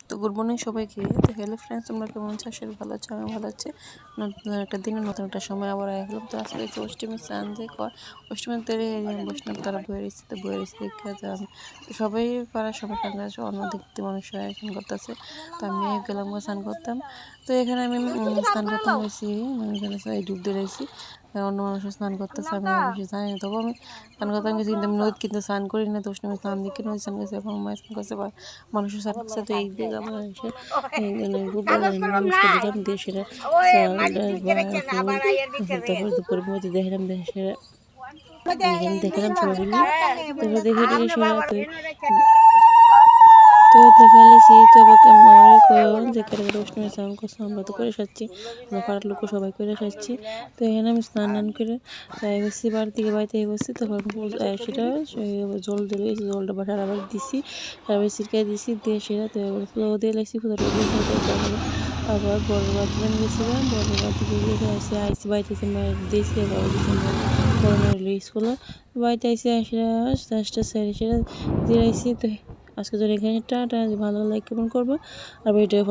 তো good morning সবাইকে। তো হ্যালো ফ্রেন্ডস, তোমরা কেমন আছো? আসলে ভালো আছো, আমি ভালো আছি। নতুন একটা দিনে নতুন একটা সময় আবার আসলাম। তো আজকে হচ্ছে অষ্টমী স্নান যে অষ্টমীর তেরে বৈষ্ণব তারা বয়ে রয়েছে, তো বয়ে রয়েছে দেখে তো সবাই পাড়া সবাই কাজে আছে, অন্য দেখতে মানুষরা স্নান করতেছে। তো আমি গেলাম স্নান করতাম। তো এখানে আমি স্নান করতাম হয়েছি, আমি এখানে ডুব দিয়ে রয়েছি। অন্য মানুষের স্নান করতেছে, আমি বেশি জানি না। তবু আমি স্নান করতাম গেছি, কিন্তু আমি নদী কিন্তু স্নান করি না। তো অষ্টমী স্নান দিকে নদী স্নান করছে এবং মায়ের স্নান করছে, মানুষের স্নান করছে। তো এই দিকে আমার এসে নমস্কার দিলাম, দিয়ে সেটা তারপরে দুপুরের মধ্যে দেখলাম সেটা এখানে দেখলাম সবাই মিলে। তারপরে দেখে টেকে সেরা তো দেখাইছি। তো আমার যে কেটে অষ্টমী স্নান করছে, আমরা তো করে সাজছি, আমরা পাড়ার লোক সবাই করে সাজছি। তো এখানে আমি স্নান করে তাই বসছি, বাড়ি থেকে বাড়িতে বসছি। তখন সেটা জল দিয়েছি, জলটা বাসার আবার দিছি, আবার সিরকাই দিছি, দিয়ে সেটা তো এবার ফুলাও দিয়ে লাগছি, ফুলাটা দিয়ে আবার বড় বাদ দিলাম, গেছিলাম বড় বাদ দিকে গিয়ে আইসি বাড়িতে মায়ের দিয়েছি, এবার দিয়েছি বড় মেয়ের স্কুলে। বাড়িতে আইসি সেটা সেটা দিয়ে আইসি। তো আজকে যদি এখানে টাটা, ভালো লাইক কমেন্ট করবো আর ভিডিও